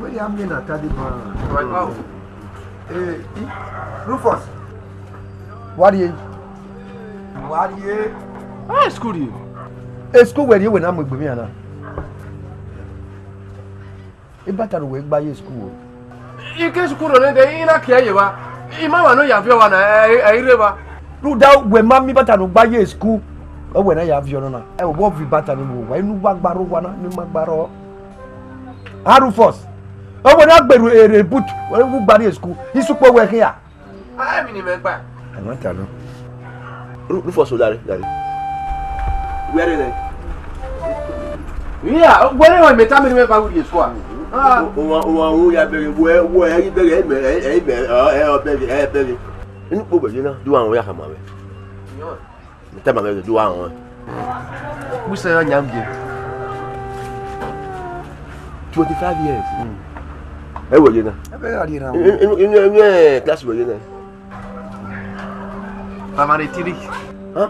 Where am I na tadi ba? Rufus. Uwadiae. Uwadiae. Ah, school you. School where you when am gbe mi ana. E better we gba ye school. Ike school no dey ina kia ye wa. Ima wa no ya fi wa na ire ba. Ru da we ma mi better no gba ye school. O we na ya fi no na. E wo fi better ni mo wa inu wa gbaro wa na ni ma gbaro. Rufus. O we na gberu ere boot. We wu gba ye school. Isu po we here. Ah, mi ni me pa. I want to know. Rufus Odare. Where are they? Yeah, where are me tell me pa with school. Ah, o ya bere wo e bere bere. Inu po be na do awon ya kama we. Me tell me do awon. We say on yam ge. 25 years. E wo je na. E be ari na. Inu class wo je na. Primary 3. Huh?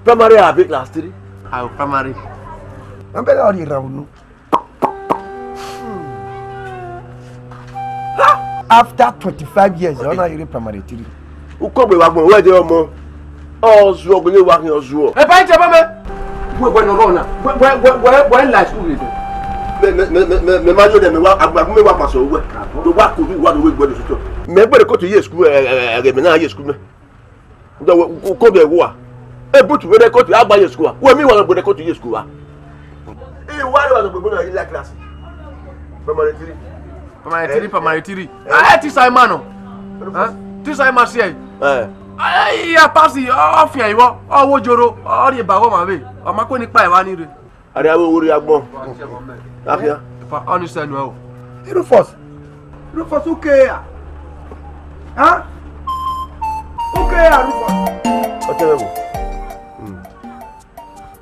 Primary abi class 3. Ah, primary. E be ari na nu. After 25 years, you're not in primary 3. Who come with Wagbon? Where they are more? Oh, so we are working on Zoo. Hey, buy chapa me. Where no run now? Where last school is? Me majo dem me wa paso we. Do wa ko do wa do we gbo so. Me gbo ko to year school me na year school me. Do ko be wo a. E but we dey ko to agba year school. We mi wa gbo dey ko to year school a. E wa do gbo na ila class. Primary 3. Primary 3. Ah, ti sai mano. Hein? Ti sai ma se. Ai, ya pasi o fi ayi wo. O wo joro, o ri ba wo ma be. O ma ko ni pa e wa ni re. Ari awo wori agbon. Afia. Fa understand well. Rufus, okay ya? Huh? Okay ya, Rufus. Otewo.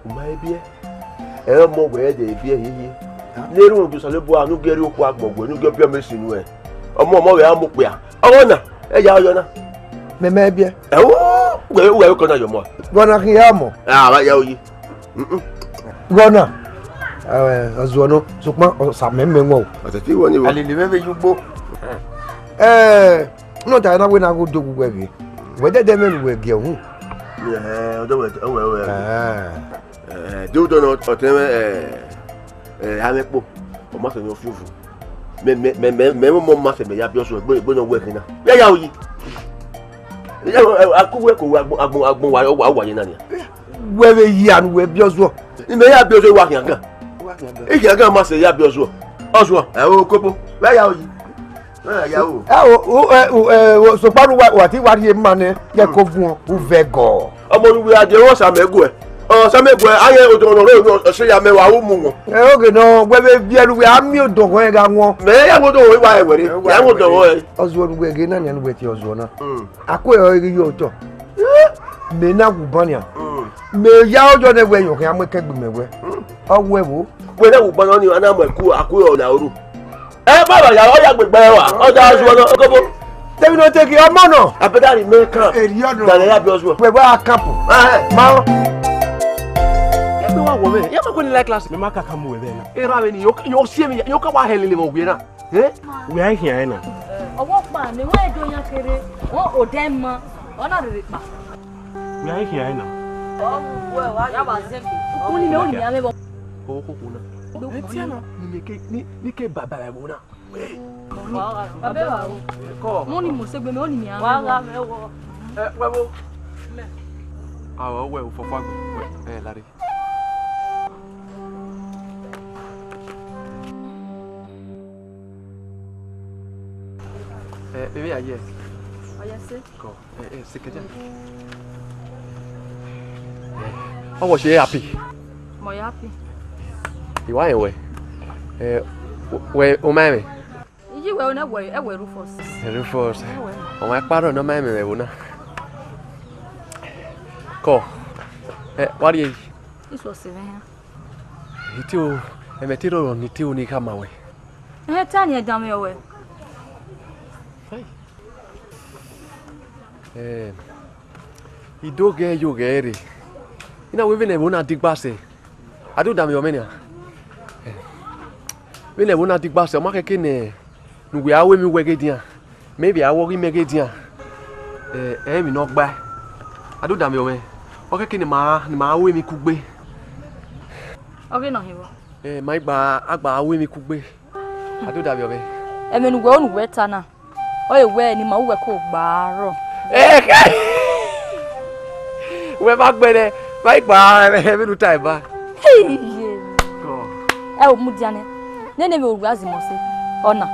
Ma ebie. E mo we de ebie hihi. Leru oju so le bo anu geri oku agbogbo enu ge pio mesinu e. Omo we amu pe a. Owo na, e ya oyo na. Me bie. E wo, we ko na yo mo. Gona ki ya mo. Ah, ba ya oyi. Gona. Azuono, sukma sa memme wo. Atati woni wo. Ale le mebe yugbo. No ta na we na go dogu we. We de men we ge hu. Odo we. Do no oteme amepo. O ma se ni ofufu. Me mo ma se me ya bi oso egbo no we kina. Ya oyi. Ya akuwe ko agbon wa yin na ni. We be yi anu we bi oso. Ime ya bi oso wa kian kan. Ike aga ma se ya bi oso. Oso e o kopo. We ya oyi. Ya o. So paru wa ti wa ri ma ne ye ko fun o vego. Omo nu we ade won sa megu e. O sa megu e aye odo no se ya mewa wo mu won. Oge no we be bi elu we ami odo won ga won. Me ya mo do we wa e were. Ya mo do we. Ozo nu we ge na ni anu we ti ozo na. Ako e ri yo to. Me na gubania. Me ya ojo ne we yo kan ameke gbe mewe. Owe wo. We na gubana ni ana mo ku akuyo na oru. E baba ya o ya gbegbe wa. O da ozo na ogobo. Tell me no take your money. Abedari make am. Da ya bi ozo. We wa camp. Ma. Ya be wa wo me. Ya ma ko ni like class. Me ma ka kamu we be na. E ra we ni yo sie me yo ka wa helele mo gbe na. We are here na. Owo pa ni won edo yan kere. Won o den mo. Ona re pa. We are here na. Ya ba se ki. Kun ni me o ni ya me bo. O ko ko na. Ni ke baba e mo na. Abe wa o. Ko. Mo ni mo se gbe me o ni mi an. Wa ga me wo. We wo. Ah, we o fofo agbo. Lare. Baby, yes. Oh, yes, sir. Go. Sick again. I was happy. Mo happy. You are away. Where, oh, mammy. You will not worry. I will Rufus. Rufus. Oh, my father, no, mammy, I will not. Go. What do you? This was 7 here. You too. A material on the two ni come away. I tell you, damn away. You do get you get it. You know, we've been able to dig bass. I do damn your mania. We never not dig bass. I'm making we are we wegedia. Maybe I worry megedia. Me not buy. I do damn you way. Okay, can ma we me kugbe. Okay, no hero. My agba we me kugbe. I do damn you way. Emenu we onu weta na. Oye we ni ma we ko gbaaro. We back bene. My gba every time ba. Hey. O mudiane. Nene me oruazi mo se. Ona.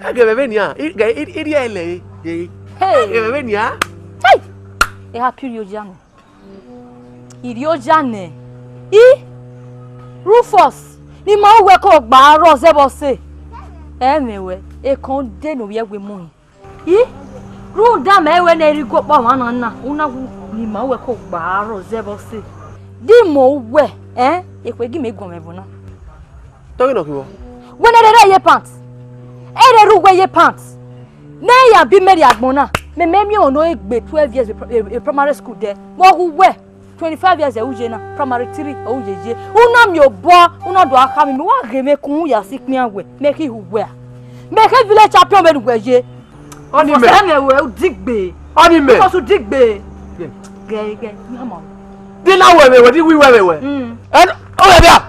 Age bebe nia. Iri ele. Hey. Bebe nia. Hey. E ha period jane. Iri o jane. Rufus. Ni ma we ko gbaaro se bo se. Emewe. E kon de no ye gbe mu. Ru da me we na eri go pa wa na. Una ni ma we ko gbaaro se bo se. Di mo we, ekwe gi me gon me bona. Talking of you. When e ye pants. E ru we ye pants. Na ya bi me agbona. Me mi ono egbe 12 years primary school there. Mo hu we 25 years e uje na primary 3 e ujeje. Una mi obo, una do aka mi wa ge me kun ya sikpin awe. Make hu we. Make village champion me gbeje. Oni me. Se me we digbe. Oni me. Ko su digbe. Ge, mi ama. Dina we di we. And oh yeah.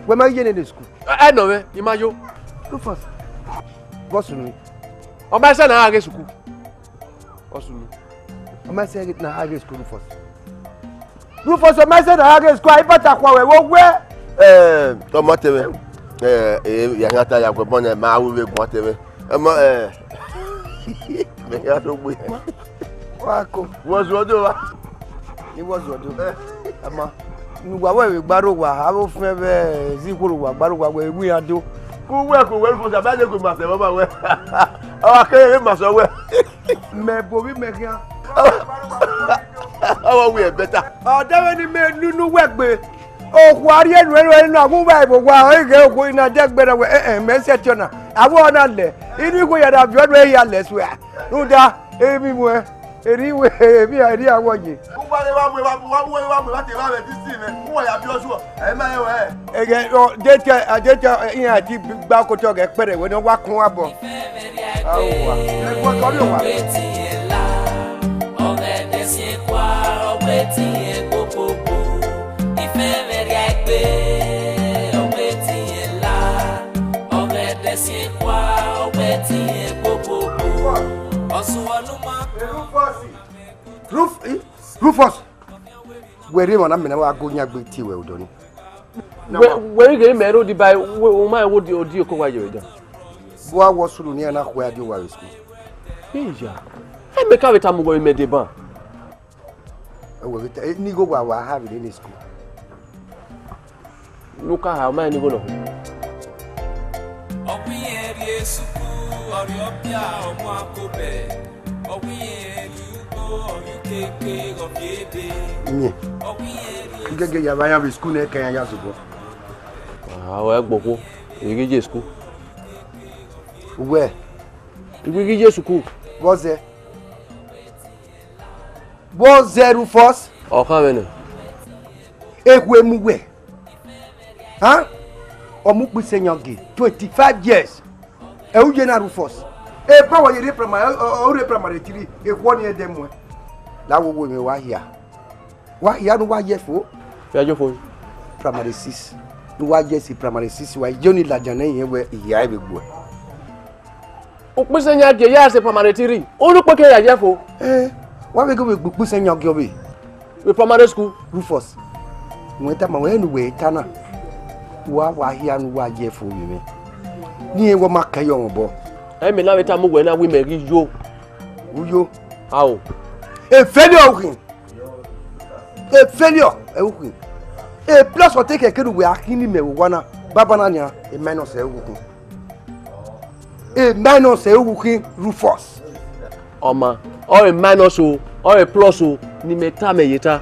Where am I in school? I know me, Imajo. Rufus. What's me? O ma se na age school. Osulu. O ma se na age school Rufus. Rufus o ma se na age school. I better kwa we wo tomate me. Ya ngata ya ko bon ma we go tebe. Me ya so gbe. Wako. Wozodo wa. Ni wozodo. Ama nuwa we gbaro wa abo fun be zikuru wa gbaro wa we wi ado ku we ko ba le ko ma se baba we awa ke ma so we me bo bi me kian awa we better o dawe ni me nunu we gbe o ku ari enu na gun ba ibo wa o ge ko ina de gbe na we me se tiona awo na le inu ko ya da bi odo ya le so ya nu da emi mu eriwe bi ari awoje wa te ba be ti me wo ya bi oso e ma ye we ege o dete yin ati gba ko to ge pere we no wa kun wa bo awa e gbo to ri wa ọ̀rẹ́ desi kwa ọgbẹti epopopo ìfẹ́ mẹ́rin àgbẹ ọgbẹti ela ọ̀rẹ́ desi kwa ọgbẹti epopopo ọsùn ọlùmọ. Rufus were mo na me na wa go nya gbe ti we odo ni we ge me ro di bai o ma wo di odi ko wa je ja bo a wo suru ni na kwa di wa school ija e me ka beta mo go me de ban e wo beta ni go wa have in school luka ha ma ni go no ọ̀pìn ẹ̀rí èsùkú ọ̀rí ọ̀bíà ọmọ àkóbẹ̀ ọ̀pìn ẹ̀rí ugbó ọ̀rí kéèké ọ̀bí èdè ọ̀pìn ẹ̀rí gege ya ba ya bi school na kan ya zugo we gboko igi je school we igi je school boze Rufus o kan me ne ekwe mu we ha omu pise nyange 25 years e uje na Rufus e pa wo yere primary 3 e ko ni edem we la wo me wa hia no wa ye fo ya jo fo primary 6 Uwadiae primary 6 wa Johnny Lajane yen we iya e begbo. O pin se nya je ya se primary 3. O lu pe ke ya je fo. Wa we go we gbo se nya gyo be. We primary school Rufus. Nweta ma we nu we tana. Wa hia nu Uwadiae fo mi. Ni e wo makayo won bo. E me na we ta mo we na we me ri yo. Uyo. How? A failure. A failure. A plus or take a kid we are killing me wana babananya a minus a minus a Rufus. Oma or a minus or a plus ni meta me yeta.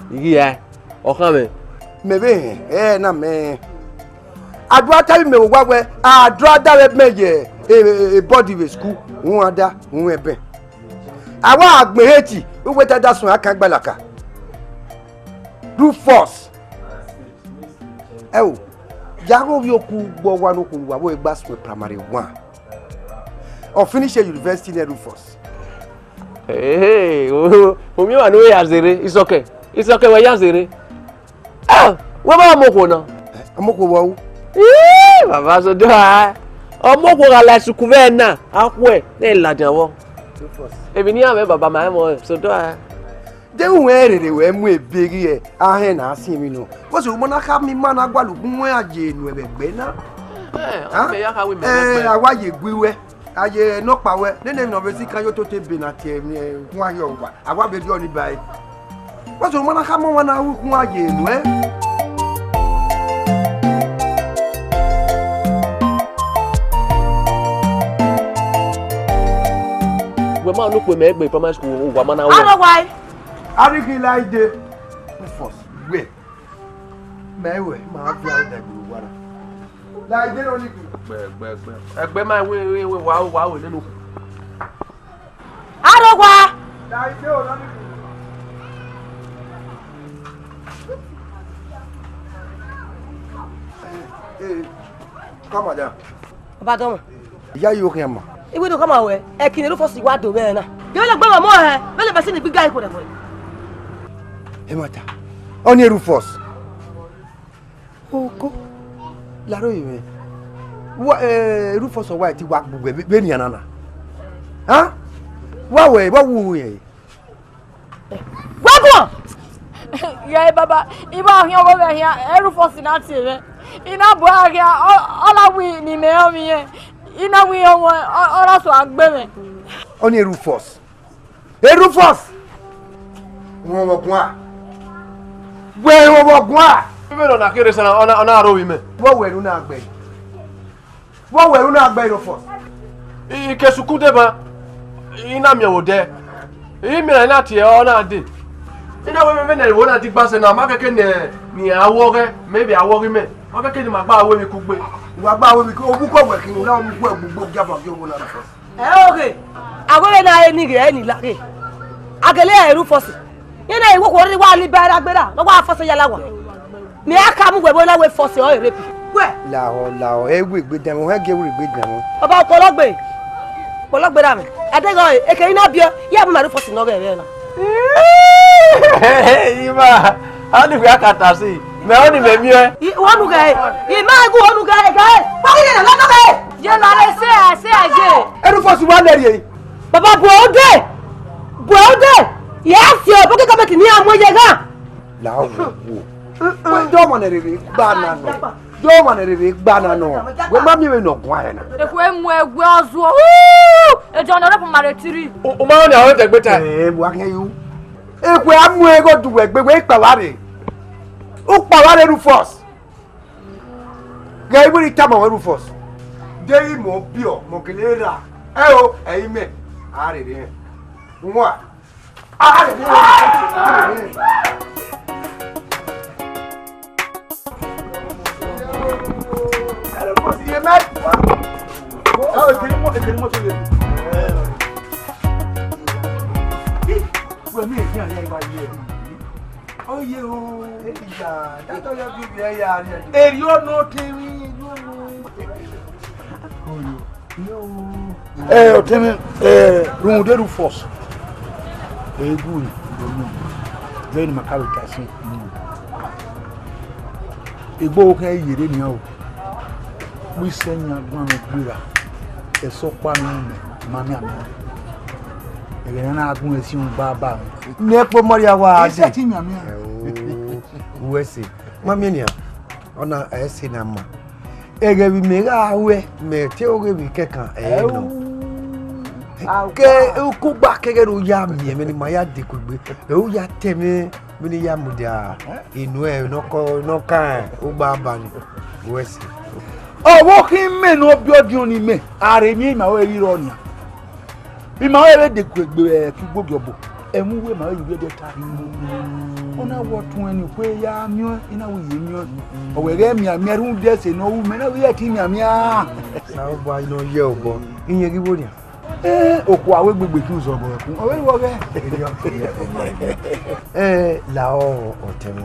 Yeah. O kame. Maybe na me. Adwa tell me we adwa that me a body with school won ada won ebe. Awa agbeheti we weta that sun aka gbalaka. Rufus. Oh, Jago Yoku Bowano Kuwa Bass with primary 1. Or finish a university near Rufus. Hey, whom you are no Yazere, it's okay. It's okay, why Yazere? Ah, what about Mokona? Amoko, Vavazo do I? Oh, Moko, like Sukuvena, halfway, they Ladawo. Even here, Baba, my so do I. They were way big here. I ain't seen me no. What's the woman have me man? I got to go where Jane with Bena. I want you go. I no power. Then obviously can you to take Benati me? Why you? I want to be only by. What's the woman have one hour? Why Jane? We man look we make by primary school. Woman, I know why. I think like the Rufus. Wait. My way, my father. Like they only Egbe my we wow nínú. I know why. like they only come on down. Pardon. Yeah, you okay, ma? Iwe do come away. E kini Rufus wa do be na. Yo le gbe mo he. Be le be se ni big guy ko de boy. Emata. On est Rufus. Oko. La roye. Rufus wa ti wa gbugbe be ni anana. Ha? Wa wu ye. Wa go. Yeah, Baba. Iba here over here. Rufus na ti re. Ina bo here. All we ni me o mi. Ina we o ora so agbe me. On est Rufus. Rufus. Wọ́n mo gun wọ́n mo gun Even on a kere sana on a ro wi me. wọ́n wẹ̀rù náà gbẹ̀. Wọ́n wẹ̀rù náà gbẹ̀ Rufus. Ike suku de ba. Ina mi o de. Mi na ti e o na de. Ina we na wo na ti gba se na ma keke ni awo re, maybe awo ri me. Ma keke ni ma gba awo mi ku gbe. Wọ́n gbà wọ́n mi kí ogun kọ̀ wẹ̀ kí n náà mú gbogbo jábọ̀ kí owó náà Rufus. Okay. Agore na e ni ge ni lare. Agele Rufus. Ina iwo ko ri wa li bera gbera. Lo wa foso yala wa. Mi aka mu gbebo na we foso o erepi. We. Làó ewu ìgbédàn wọn gé ewu ìgbédàn wọn. Baba pologbe. Pologbe ra mi. Adego e ke ina bio. Ya bu ma Rufus no ge na. Ima, ani fi akata si. Me oni me mi e. Wonu ge. I ma gu wonu ge ge. Pa ni na lo ge. Je na le say again. Rufus wà lẹ́rìí. Baba Bode. Yes, yo, porque como que ni amo llegar. Làó wo. Jọ́ mọ̀ nẹ̀rẹ̀rẹ̀ gbà náà nọ. Jọ́ mọ̀ nẹ̀rẹ̀rẹ̀ gbà náà nọ. Wọ́n má mi wẹ̀ nọ̀ gún àyẹ̀ náà. Ekwe mu egwe ozo. Ejo na repo mare 3. O ma ni awon te gbe ta. Wà kẹ́ yú. Ekwe amú ego dùwẹ̀ gbẹ̀gbẹ̀ ìpàwárẹ̀. Ó pàwárẹ̀ Rufus. Gẹ̀ ibi ni tábà wẹ̀ Rufus. Dé ìmọ̀ bíọ̀ mọ̀kẹ́lẹ́ rà. Ẹ o ẹ̀yin mẹ́. Àárẹ̀ rẹ̀. Wọ́n. Àárẹ̀ rẹ̀. Runde Rufus. Good. Then my character. Igbo kan yire ni o. We senya gban gbira. Eso pa mi mami ami. Ege na agun esi un baba. Nepo Maria wa ade. Ese ti mi ami. Wese. Mami ni a. Ona ese na ma. Ege bi me ga we me te oge bi kekan no. Ke ku gba kege ro ya mi me ni ma ya de ku gbe. E o ya temi mi ni ya mu dia. Inu e no kan o gba ba ni. Wese. Owo kin me no bi odi oni me. Are mi ma we riro ni. Bi ma we de ku gbe ki gbogbo obo. Emu we ma we de ta. Ona wo tun eni pe ya mi ina wo ye mi o we re mi ami run de se no wu me na we ti mi ami a. Sa o ba ino ye obo. Iyen ki bo ni. Oku awe gbegbe ki so bo kun. O we wo ge. La o otemi.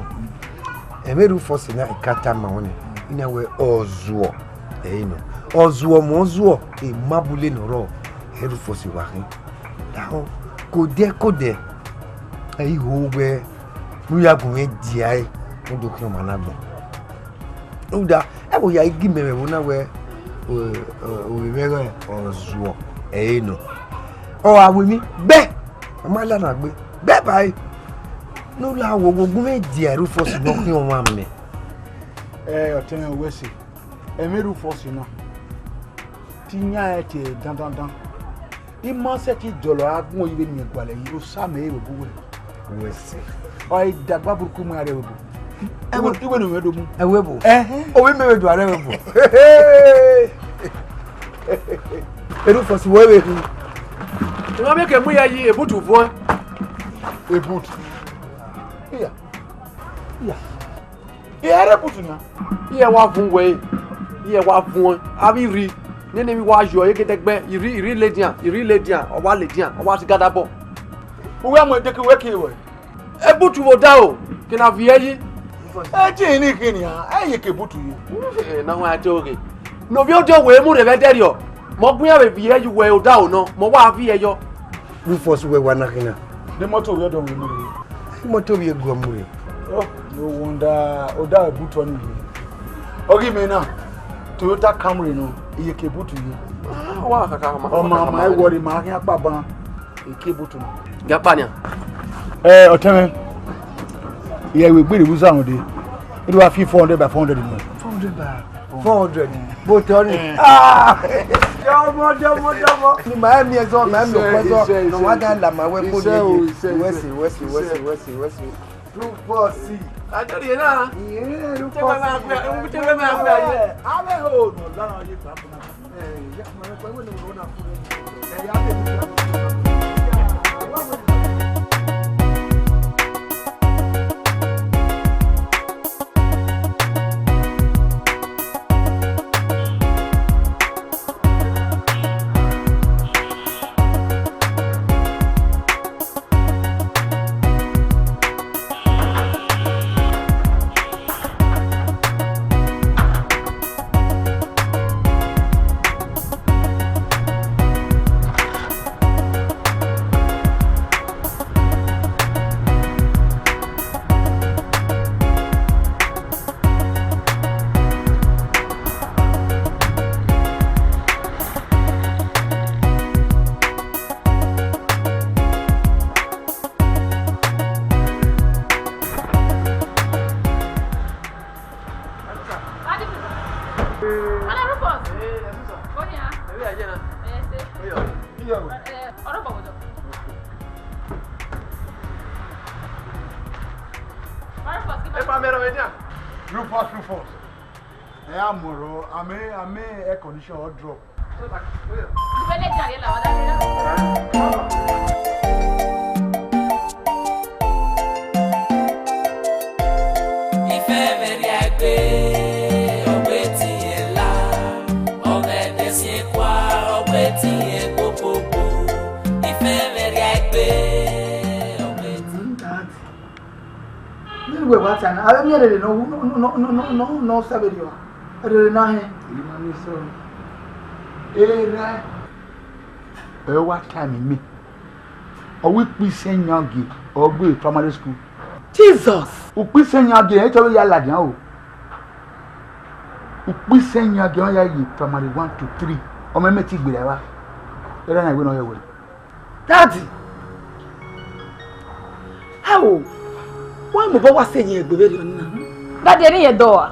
Emeru Rufus na ikata ma woni. Ina we ozuo. No. Ozuo mo zuo e mabule no ro. Rufus wa hin. Dawo kode. Ayi ho we nu ya gun e di ai. Mo do ki o managbo. Uda e wo ya igi mewe wo na we o mero ozuo. No. Oh, I will me be. My lana be bye. No la wo gogun me di Rufus no ki o ma me. Oten we se. Me Rufus na. Ti nya e ti dan. I ma se ti jolo agun ibe ni gwale yi o sa me e bo We se. O i dagba buruku mu are we bo. Iwe no we do mu. E we bo. O we me do are we bo. Rufus we Ima me ke mu ya yi ebutu fun. Ebut. Iya. Re butu na. Iye wa fun we. Iye wa fun. Abi ri. Nene mi wa yo ye ketegbe. Iri ledian, o wa ledian, o wa ti gada bo. Uwe mo de ke we ke we. Ebutu wo da o. Kina fi yi. Ji ni kini a. Ye ke butu yi. Na wa te oge. No bi o de we mu re be deri o. Mo gun ya be fi yi we o da o no. Mo wa fi ye yo. Rufus we wa na kina. The motor we don we mu. Motor we go mu. Oh, no wonder oda butu oni yi. Ogi me na. Toyota Camry no. Iye ke butu yi. Wa kaka ma. O ma e worry ma hin apa ban. Ike butu no. Gapa ni. Oteme. Yeah, we gbere buza on de. It was 400 by 400 no. 400 by 400. Motor ni. Jomo. Ni ma mi ezo ma mi opezo. No wa ga la ma we ko ni. Wesi. Rufus. Adori na. Rufus. Tebe ma gbe aye. Ale ho no la ye pa na. Ya ma ko we no na fu. Ya Rufus. Amoro, ame air condition or drop. We what an I mean no saberio. I don't know. What time in me? A week we send young or go primary school. Jesus! We send young again, I tell you, lad, now. We send you again primary 1 to 3. Or my mate be there. Then I will know your way. Daddy. How? Why mo bawa say you be very on na? Daddy any your door.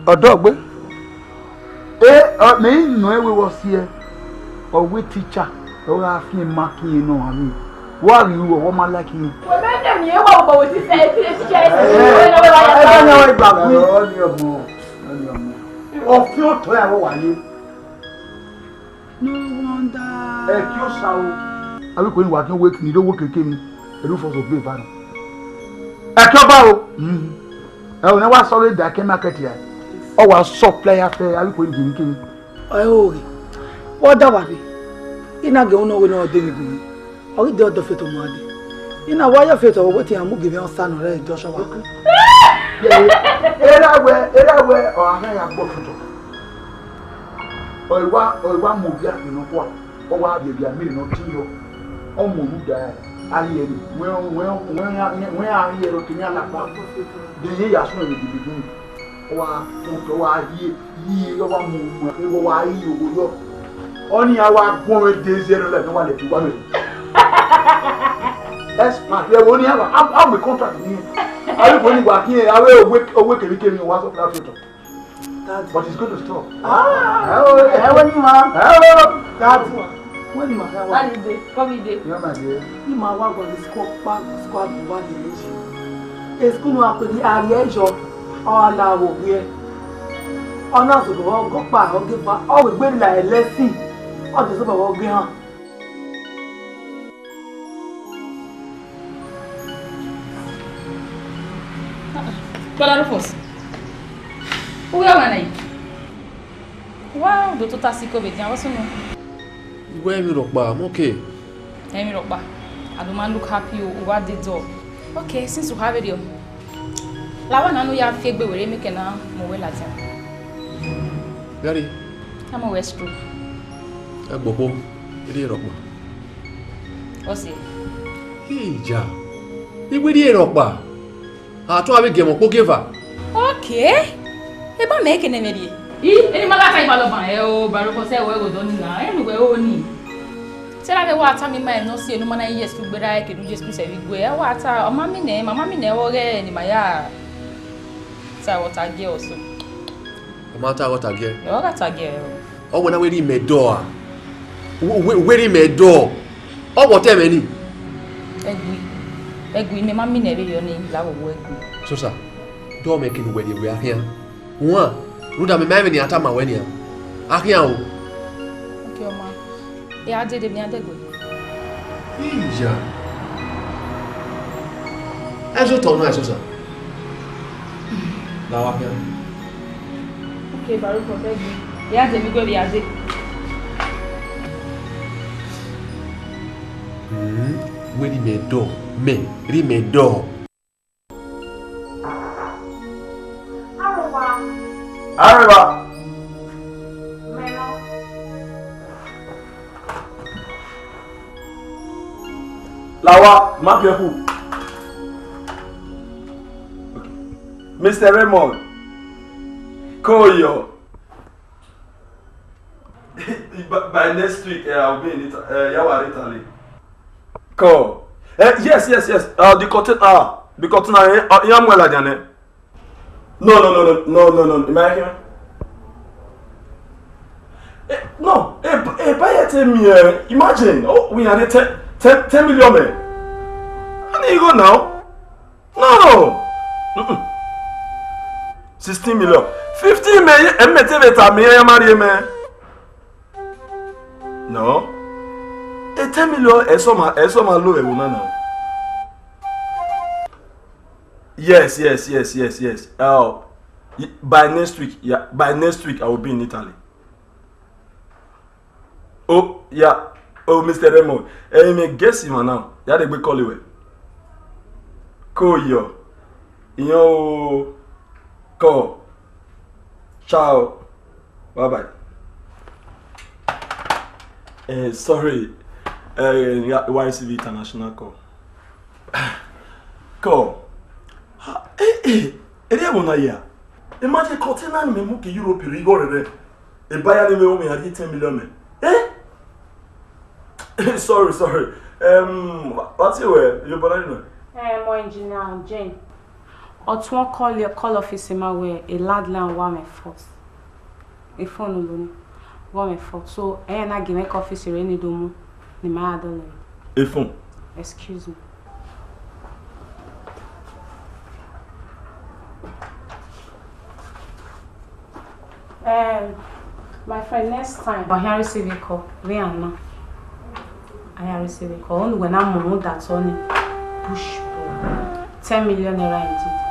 Odogbe. Me no we was here. Or we teacher. Or I feel marking you know I mean. What you or woman like you? Well, then you what about this teacher? I don't know about you. Of your toy are you? No wonder. Are we going working work? You don't work again. The Rufus of Bay. I will never saw it that came market here. Oh, I saw player fair. Are we going to give him? Oh, what that was it? You not go no we no dey me. Or the other fit of money. You know why you fit of what you am giving on stand already Joshua. Era where or I have got photo. Or one movie you know what? Or what be a million or two. Oh, move die. I hear when I hear looking at that. The year as well the beginning. Or I hear one move why you only our one days here let no one let you one. That's part. We only have I'm a contract here. I will only work here. I will awake and became one of that photo. But it's going to stop. When you man. That's when you man. What is it? Come here. Yeah, my dear. You man work on the squad one in it's going to happen the area job all our here. On us go back or give back all we been like let's see. All the super work here. Brother Rufus. Who are you? Wow, the total sick of it. What's your name? Where me rockba? I'm okay. I'm rockba. I don't man look happy. Uwadiae door. Okay, since you have it, you. Lawa na no ya fake be we make na mo we Latin. Gary. I'm a West Group. Agbopo. Iri rockba. Osi. Ija. Iwe ri rockba. Ato abi gemo po giver. Okay. E ba make na meri. Eni mala kai ba lo ban e o ba ro ko se we go do ni na. Eni we o ni. Se la be wa ta mi ma no si enu mana yes ku gbera e ke du Jesus se wi gbe. E wa ta o mama mi ne wo re ni ma ya. Sa what age also. O ma ta what age? O ga ta age. O wona we ri me do a. We ri me do. O what e me ni? Egui me mama mi ne be yo ni la wo egui. Esosa. Do me kin we di we ahia. One. Ruda me me ni ata ma we ni a. Ahia o. Okay o ma. E a de mi adegwe. Ija. Ezo to no Esosa. Na wa ahia. Okay, baru ko egui. E a de mi go bi ade. We ri me do. Me ri me do. Arriba. Lawa, map your who? Okay. Mr. Raymond. Koyo. By next week, I'll be in Italy. Ko. Yes. The cotton, I am well again. No. Imagine. No. Buy me. Imagine. Oh, we are 10 million men. How do you go now? No. 16 million. 15 million. No. 10 million. Esoma low now. Yes. By next week, I will be in Italy. Oh, yeah. Oh, Mr. Raymond. I may guess him now. Yeah, they will call you. Koyo. Yo. Ko. Ciao. Bye bye. Sorry. YCV international call. Call. Imagine continent me muki Europe rigore. E buy me me had 10 million. Sorry. What's your brother? My engineer Jane. Or to call office in my way a landline one first. A phone alone. One first. So I give my office any domo. Ni my other. A phone. Excuse me. My friend, next time I receive a call. We are now. I receive a call. Only when I'm on that's only push 10 million naira indeed.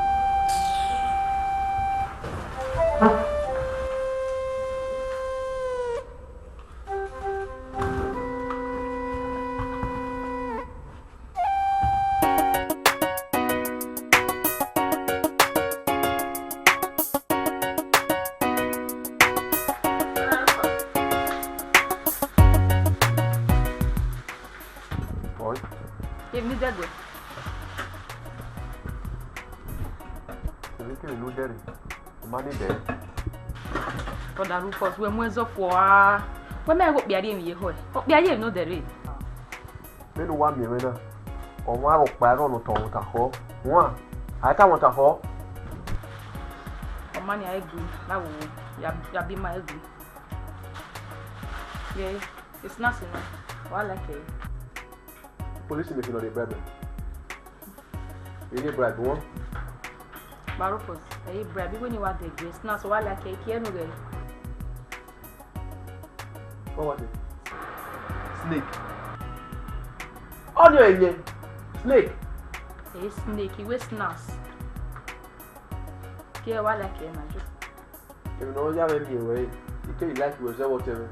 Rufus, when we're so far, when I hope you are in your home, hope you are no there. Men want me, winner. Or one of Baron or Taho. One. I can't want a hole. Money I agree. Now, you be my agree. Yeah, it's nothing. Well, like it. Police making on the bribe. You need bribe one. Rufus, I bribe when you want the grace. Now, so I like it. Here, no way. What was it? Snake. On your engine. Snake. A snake, he was nas. Here, what like it, Major? You know, you have any way. You tell you like you was there, whatever.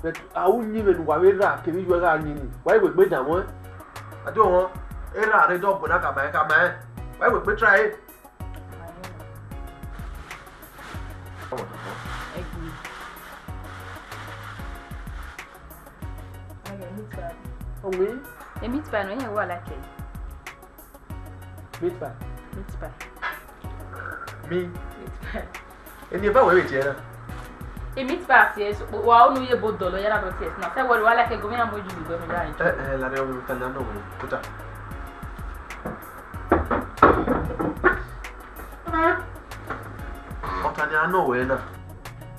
But I wouldn't even worry that. Can you go around? Why would we that one? I don't want. I don't want to come. Why would we try it? Oh, oui? A meat pie, no, you like it. Meat pie. Meat pie. Me? Meat pie. And you're very rich, yeah? A meat pie, yes. Well, no, you're both dollar, you're not yes. Now, say what I like a go and would you go and die? La real can know. Put up. I know when.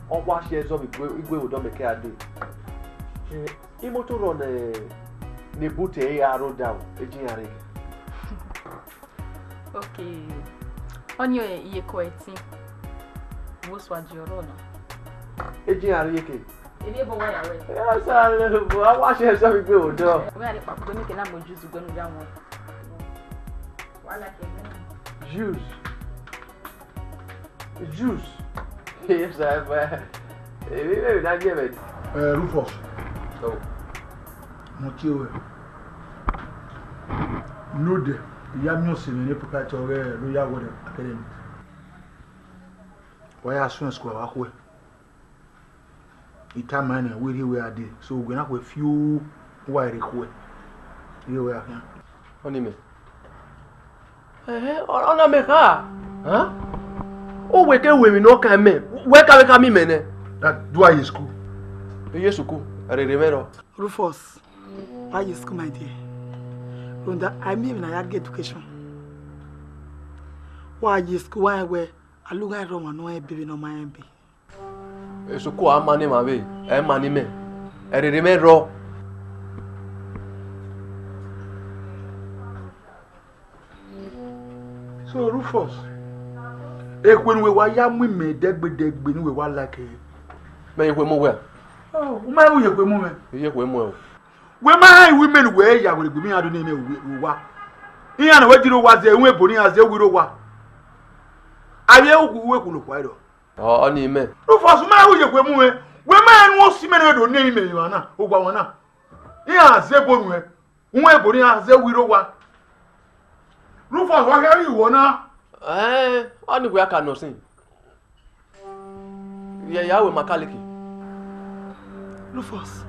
Or wash years of it, we will don't make a day. Imotor on a Nebute arrow down, a generic. Okay. On your ear quitting. Most what you're on. A generic. Yes, I wash years of it, go down. We are going to make a number of juice going down one. Juice. Yes, I've. Maybe not give it. Rufus. Oh. Not you. No, the young senior proprietor Royal Water Academy. Why are soon square away? It's man we are there, so we're not with few wire away. You were here. Only me. On a meka. Huh? Oh, we can women no come in. Where can we come in? That do I school? Yes, school. I remember. Rufus, why you school, my dear? Runda, I mean, I had education. Why you school? Why where? I look at Roma, no, I baby, no, my MB. So, go on, money, my way. I'm money, man. I remember. So, Rufus, when we were young, we made dead with dead when we were like a. May you well? Oh, my way, you woman. You well. When my women were, you will be me. I don't know. Here, and what you was there, we put as they will. I will work with quite. Oh, only me. Rufus, my way, you woman. When man was seen, I don't name you, Anna, Uwadiae. Here, Zebon, who are putting as they will. Rufus, what are you, Wana? Only we can no sing. ya we makaliki. Rufus.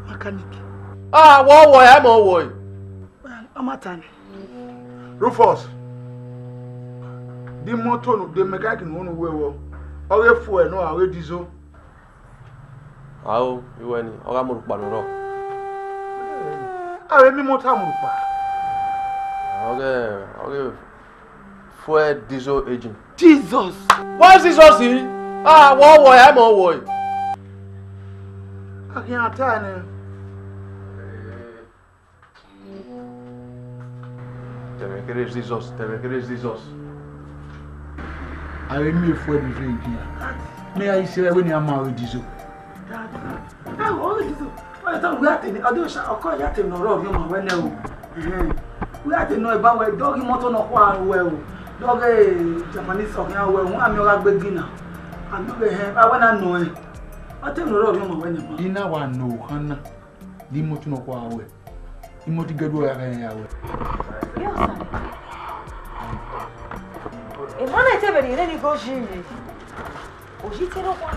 Mechanic. Ah, wo ya mo wo. Well, Amatan. Rufus. The motor no the mechanic no no we wo. Owe fuel no awe diesel. Awo, iwe ni, oga mo pa no ro. Awe mi motor mo pa. Okay. Fuel diesel agent. Jesus. What is Jesus? Ah, wo ya mo wo. Akin atane. Te queres Jesus. Awe mi fuel mi fe idi. Me I say when you am awe diesel. Ah, all this. Well, don't we have to. I don't shall call you to no road. You know when now. We have to know about where doggy motor no one well. Dog Japanese of now well. I'm your beginner. And do the I wanna know it. I tell no road. You know when you. Ina wa no hana. Di motor no kwa awe. Di motor gado ya awe. Yes, sir. E mana ite beri ne ni go jini. Oji te no kwa.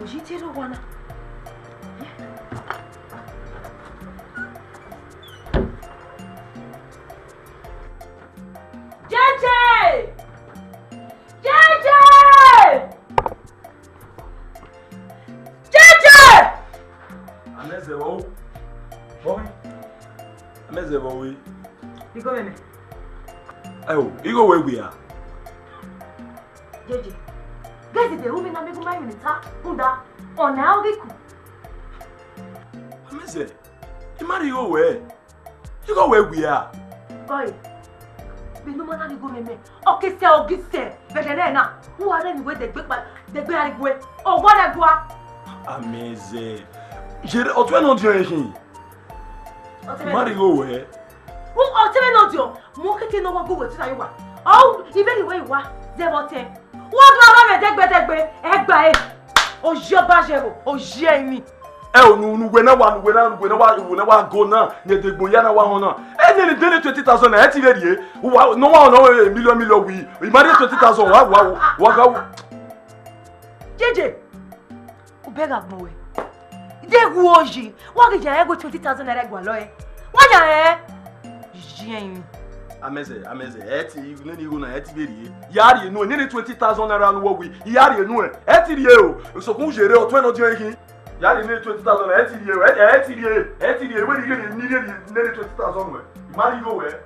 Oji te no kwa na. Go in. Oh, you go where we are. Jeje. Guys, the woman na me go my minita. Unda. On now we ku. Ameze. You marry go where? You go where we are. Boy. Be no man na go me. Okay, say ogise. Be na. Who are them we the gbe ari gwe. Oh, what a gwa. Ameze. Jere o twa no dio ehin. Marry go where? Who are telling not you? Monkey no one go with you. Oh, even the way you are, they want it. What do I have a degbe? Oh, Jabajero, oh, Jamie. Oh, no, when I want go now, near the Boyana Wahona. And then 20,000 at the no one know a million we married 20,000. What? JJ, Ubega boy. They woji. What did you go 20,000 at Gualoy? What are Ameze, eti you go na eti beri. Yari no nearly 20,000 around what we. Yari no eti ye. So kun jere o 20 dio ekin. Yari nearly 20,000 eti ye. When you get nearly 20,000 we. Marry go where?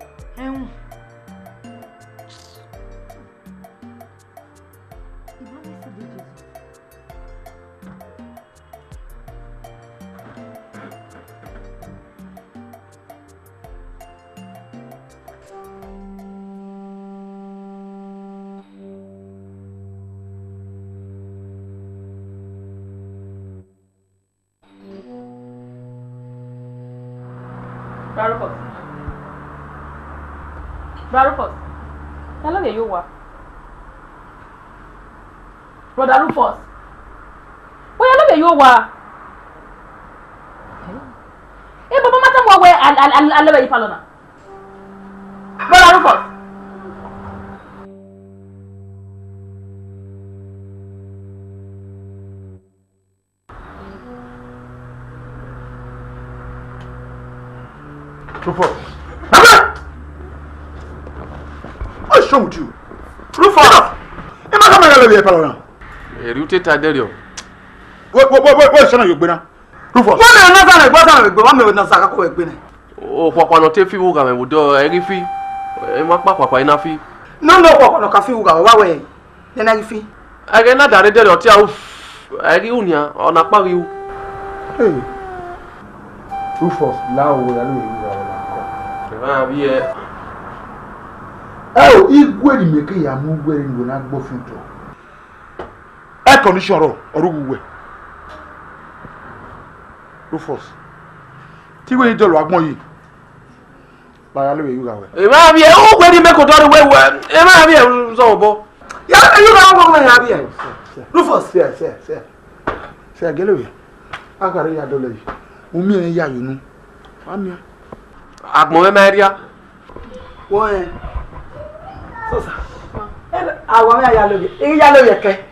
Rufus. Hello, there you are. Brother Rufus. Where you are? Eh, Papa, Madam, where I'll never eat Palona. Brother Rufus. Rufus. What's wrong with you? Rufus! Am I coming to the Palona? Erupt Taderio. What's on your dinner? Rufus. What are you not going to go? Oh, Papa, not if you will come with every fee. Papa, enough fee. No, no, coffee will go away. Then I fee. I cannot direct the hotel. I give you on a party. Hey. Rufus, now we are oh, igwe ni meke ya mu gwe ni na gbo finto. Air condition ro oruguwe. Rufus. Ti we do lo agbon yi. Ba ya lewe yu ga we. E ma bi e o gwe ni meko do we we. E ma bi e so bo. Ya yu ga wo me ya bi e. Rufus, se gelewe. Akare ya dole yi. Umi en ya yunu. Amia. Agbon me maria. Wo en. Sosa. Awa me ya loge. Ya loge ke.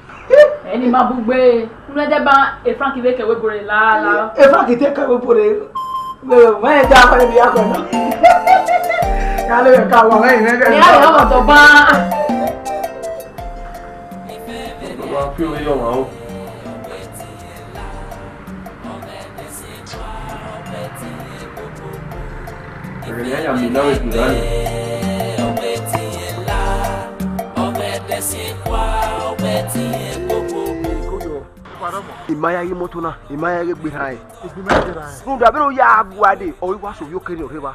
Eni ma bugbe. Unede ba e Frank Iveke we bore la. E Frank Iveke we bore. Me ja fa ni ya ko na. Ya loge ka wa me ne. Ya yo mo to ba. Wa fi o yo wa o. Regaña mi nave escudale. Imaya yi moto na, imaya ye gbe han. Fun da bero ya Uwadiae, o wa so yo kere o reba.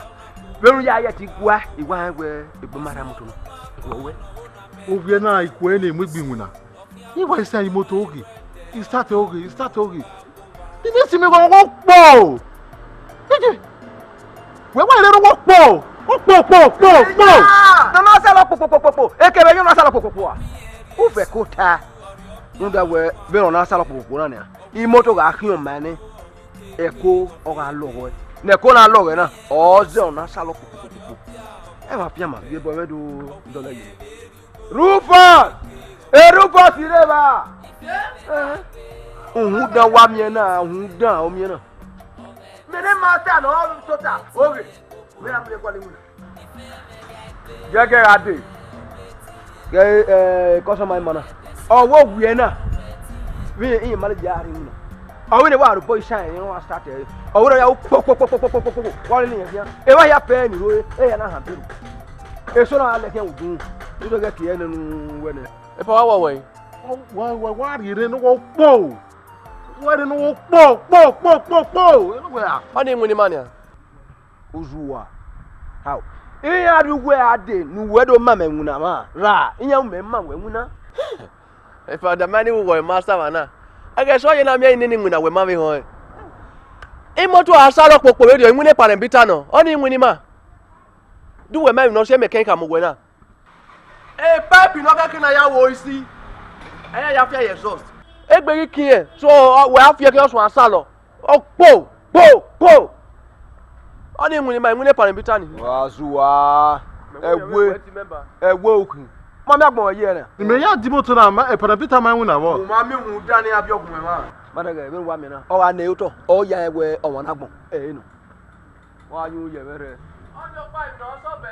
Bero ya ye ti gwa, iwa we egbe mara moto na. Wo we. Owie na ikwe na emegbi na. Iwa isa moto oge. I start oge. Ini si mi go po. We wa le wo po. Po. Na ma sa lo po. Ekebe yo na sa lo po a. O fe ko ta. Nda we bero na sa lo po na na. I moto ga khion mane. Eko o ga lo we. Ne ko na lo we na. O ze na sa lo po. E ma pia ma ye bo me do la yi. Rufus! Rufus ireba. Ohun dan wa mi na, ohun dan o mi na. Mene ma ta no tota. Oge. Me na me kwa le mu. Gege ade. Koso mai mana. Owo wie na. We in male jari mu. Owo ne wa ro boy shine no start e. Owo ya po. Wa le yan. E wa ya pe ni ro e ya na han peru. Eso na ale ken udun. Ido get ye nanu we ne. E pa wa we. Wa ri no wo po. Wa ri no wo po. Eno we a. Ani mu ni mania. Uzuwa. How? Iya du we ade nu we do ma menwuna ma. Ra, iya mu ma wenwuna. E fa da mani wo master wana. Aga so ye na mi ni nwuna we ma mi ho. E moto asaro popo we do nwune parembita no. Oni nwuni ma. Du we ma no se mechanic mo we na. E pipe no ga kina ya wo isi. Aya ya fia exhaust. Egberi kin so we afia ke so asalo. O po. Oni nwuni ma nwune parembita ni. Wazuwa. Ewe okun. Mami agbon ye na. Me ya di moto na ma e parapita ma hu na wo. Mami hu dani abiogun ma. Madaga be wa mi na. O wa na yuto. O ya ewe o won agbon. No. Wa yu ye bere. Ojo pipe no so be.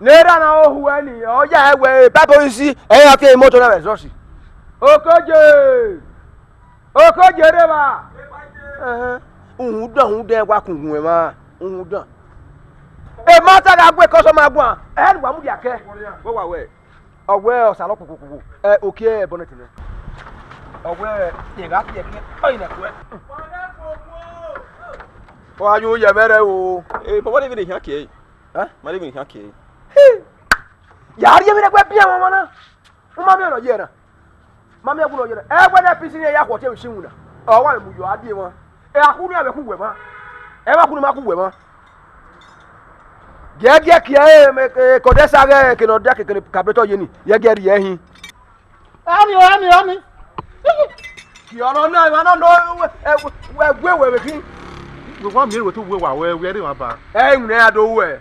Nera na o hu ani. O ya ewe papo isi. E ya ke moto na exhaust. Okoje reba. Ohun dan wa kun hu ma. Ohun dan. E ma ta ga gbe koso ma gbon. E ni wa mu dia ke. Wo wa we. Owe osalo popopo. Oke e bonnet ni. Owe ye ga ye ke. Oyi na ko. Wa yu ye mere o. Papa David here ke. Ma David here ke. Yari ye mere gbe bia won na. Mo ma me no ye na. Ma me gulo ye na. E gbe na pisi ni ya ko te nshin na. O wa mu yo ade won. E akunu abe ku we ma. E ma kunu ma ku we ma. Gege kia me kodesa ge ke no da ke kabreto ye ni. Ye ge ri ehin. Ami. Ki ono na ma no we kin. We wa mi we to we wa we ri wa ba. Ehun na do we.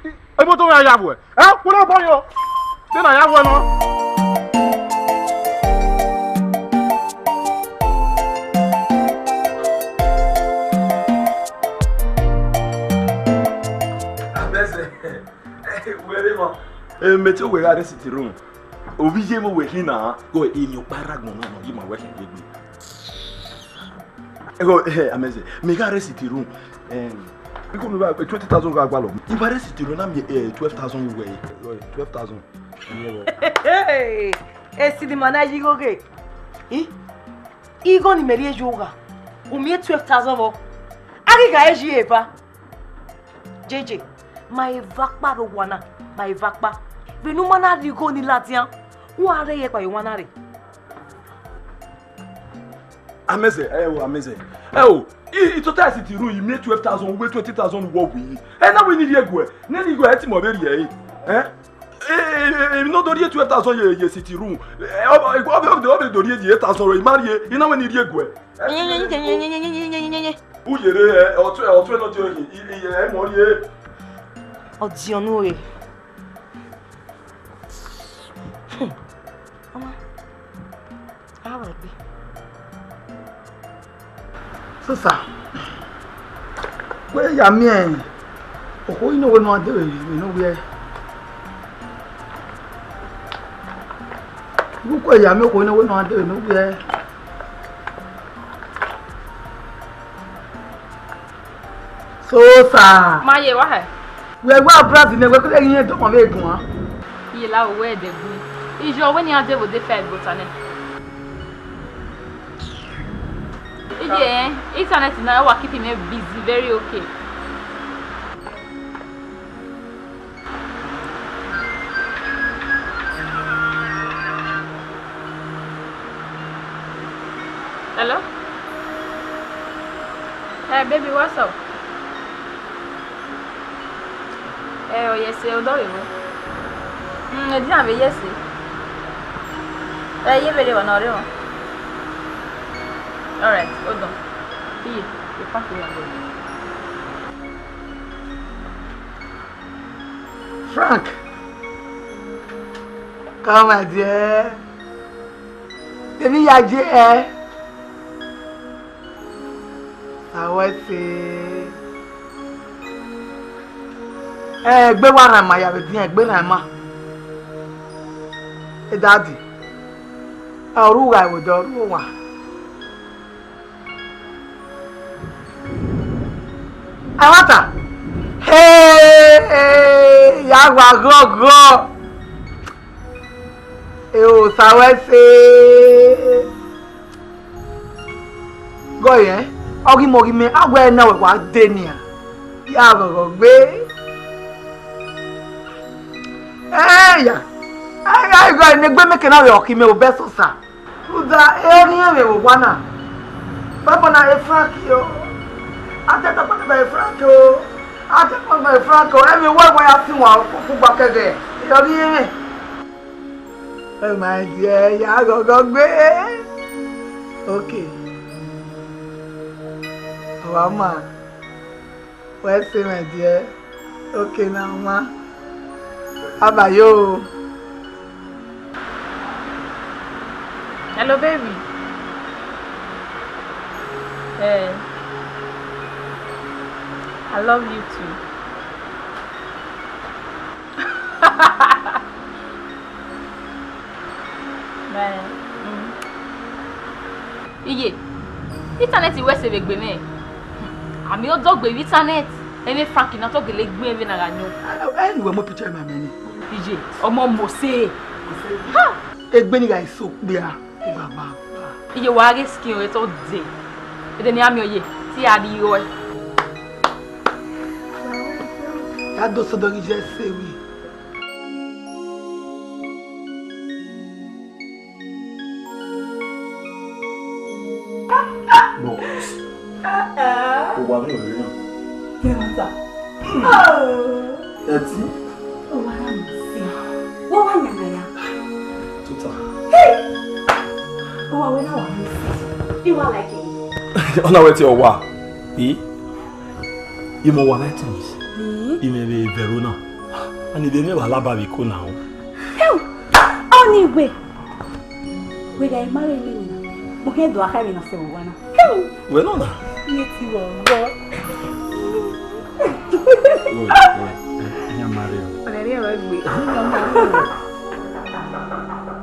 E moto wa ya bo. Ku no bo yo. De na ya bo no. Meti we ga city room. Obi je mo we hin na go in your paragon no you ma we hin gbe. Go amazing. Me ga city room. We go no 20,000 go agba lo. If I city room na me 12,000 we 12,000. Hey, esse de manage go ge. Igo ni merie joga. O me 12,000 vo. Ari ga eji eba. JJ, my vakpa ro wana, my vakpa. Benu mana rigo ni latian. Wo are ye pa yo wana re. Amazing. Amazing. Total city room you make 12,000 we 20,000 wo we. Na we need ye go. Na ni go eti mo be ri no do 12,000 ye city room. Obe do 8,000 ye marry. Na we need ye go. Who yere or 12 not joking. E mo ye. Odionore. Mama. How will it be? So sir. Where ya me? Oh, you know what not do, you know where. Look where ya me ko know what not do, you know where. So sir. Ma ye wa. We are brother me we ko yin to mo be gun. Ye la we de bu. Ijo when you dey with the fair but ane. Yeah, internet now will keep me busy, very okay. Hello? Hey baby, what's up? Oh yes, I'll do it. I didn't have a yes. You very well, no. Alright, hold on. See you. You're passing on. Frank. Come my dear. Baby, ya dear. I was say. Gbe wa ran ma ya be din gbe ran ma. Daddy. Oruwa wo do ruwa. Awata. Hey, ya gwa go. O sawese. Go yen. Ogi mogi me agwa na we wa de ni a. Ya go gbe. Ya. Ai go ni gbe me ke na we oki me o Esosa. Uda eri me wo wana. Baba na Frank yo. Ateta pata by Franco. Ateta by Franco. Every word we have seen wa ku gba kege. Yori me. Oh my dear, ya go gbe. Okay. Mama. Where say my dear? Okay now, ma. Abayo. Hello baby. Hey. I love you too. Bye. Iye. Internet is west of Benin. I'm your dog baby internet. Any Frankie not talk like me even na ganyo. Anyway, mo picture my many. Iye. Omo mo say. Ha. Egbeni guy so bia. Baba. Iye wa ge skin we to dey. E de ni ami oye. Ti abi yo. Ya do so do je se wi. No. O wa mi o ri na. Kenata. Eti. O wa na mi si. Wo wa nyana ya. Tuta. O wa we na wa mi si. You wa like it. Ona we ti o wa. Imo wa items. Ime be Verona. Ani de me wa laba bi ko now. Anyway. We dey marry me. Mo ke do akari na se wo wa na. We no na. Ye ti wo go. Nya Mario. Oneri e wa gbe.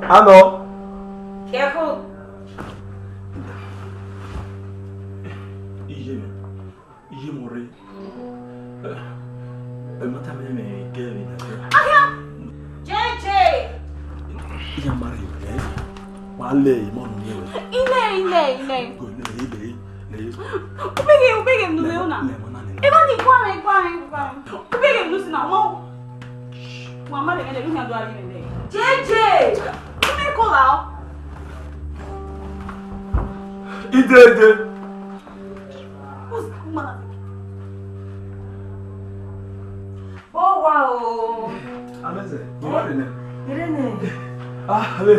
Hello. Careful. Iye more. Mata me gere na. JJ. Nya Mario. Wale mo no ye. Ile. Go le. Ubege mnu leona. Eba ni kwa. Ubege mnu sina mo. Mama de ngene lunya do ali mende. JJ. Come call out. Ide. Oh wow. Ameze. Irene. Ah, ale.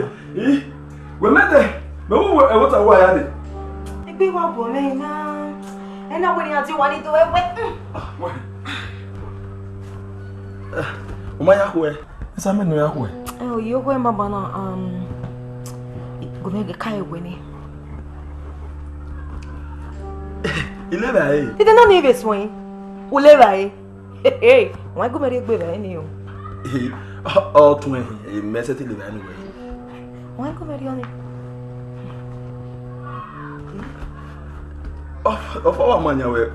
We mede. Me wo e wota wa ya de. Egbe wa bo me na. And now when you do want to do it with Umayahwe. Esa me no yahwe. oh, you go mama na go make a kai winnie. Ilera eh. Did not need this one. Ulera eh. Hey, why go make baby any you? Oh, to me, a message live anyway. Why go make on it? Of our money away.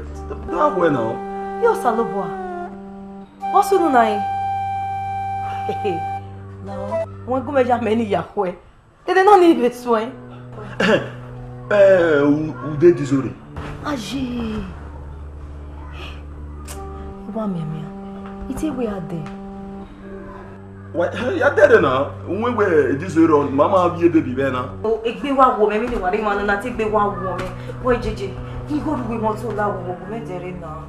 Don't go now. Yo saloboa. What's on nai? No, why go make many yahwe? Did not need this one. Ude disori. Aji. Mia. It's a way out there. What? You dead now? We were disori on Mama be baby now. Oh, if we want women, we want to not take the one woman. Why, JJ? He go to we want to allow women there now.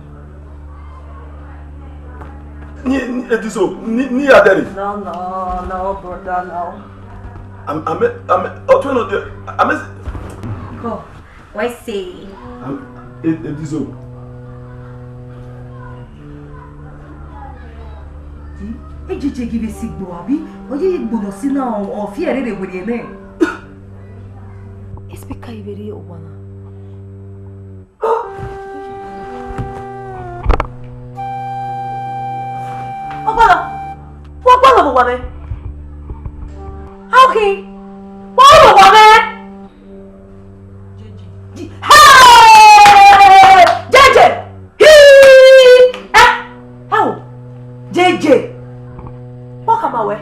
Ni adere. No, brother, no. I'm Otono de Go. Why say? It is so. Hey, JJ, give a sick boy. Or you go see now or fear it with your name. It's because you're very old. What woman? How can what woman? Hey! JJ! How? JJ! What come away?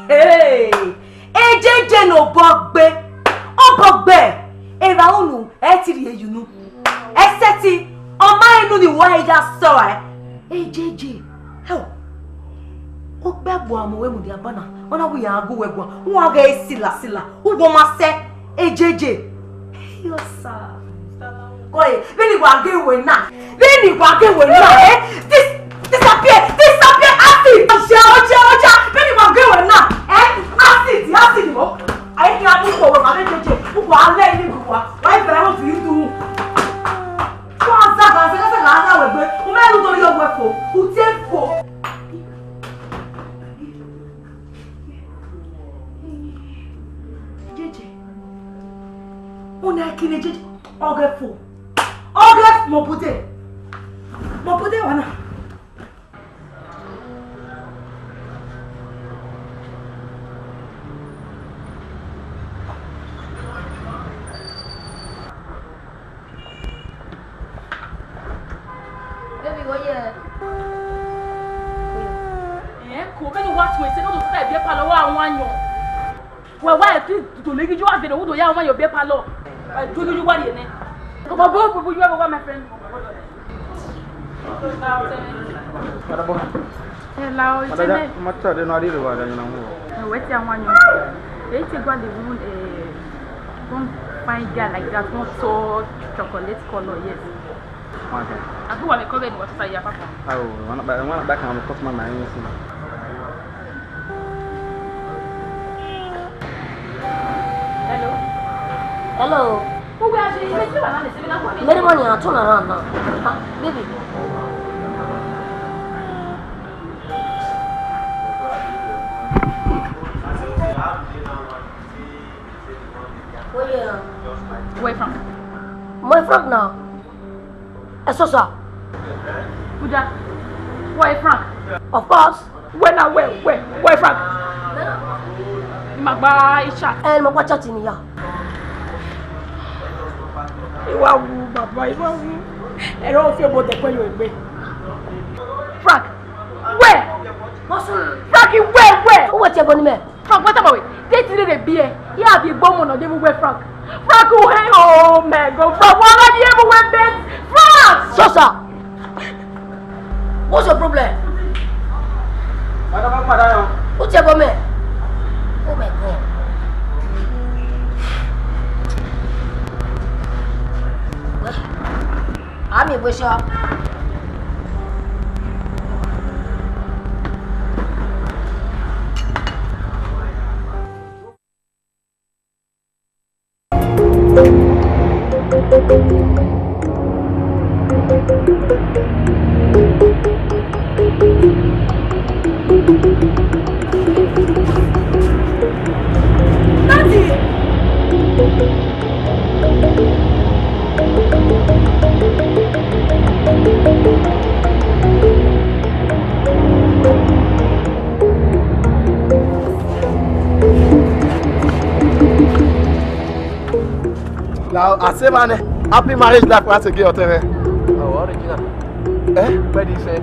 Hey! Hey, JJ no bugbe! Oh, bugbe! Hey, Raunu, etiri you know. Eseti, on my no the way just saw it. Hey, JJ, help. Oh, bad boy, I'm away with the abana. When I will go where one guy silla. Who gonna say, hey, JJ? Hey, your sir. Boy, when you are going with now, disappear, acid. Oja, when you are going now, acid, I can't do for my JJ. Who are letting you go? Why do I want you to? Wana. Baby, go here. When you watch me, say no to stay be palo wa wanyo. Well, why to leave you out there? Who do you want your be palo? Do you want it? Come on, both you ever my friend. Hello, much I not really what I know. Wait, I want you. They take one the woman one fine girl like that, not so chocolate color, yes. Okay. I do want to cover what I have. Oh, one back on the customer mind. Hello. Who are you? Many money, I'll turn around now. Baby. Where from? My Frank now. Esosa. Buddha. Where Frank? Of course. Where Frank? Magba Isha. And my watch in here. Iwawu, Baba, Iwawu. I don't feel about the way you be. Frank, where? Frankie, where? What's your money, man? Frank, what about it? They did a beer. Yeah, the bomb on them where Frank. Frank, oh man, go Frank. Why are you ever went bed? Frank! Sosa! What's your problem? What's your problem? Oh my God. I'm a wisher. Now, I say, man, happy marriage life once again, whatever. Oh, original. Eh? Where do you say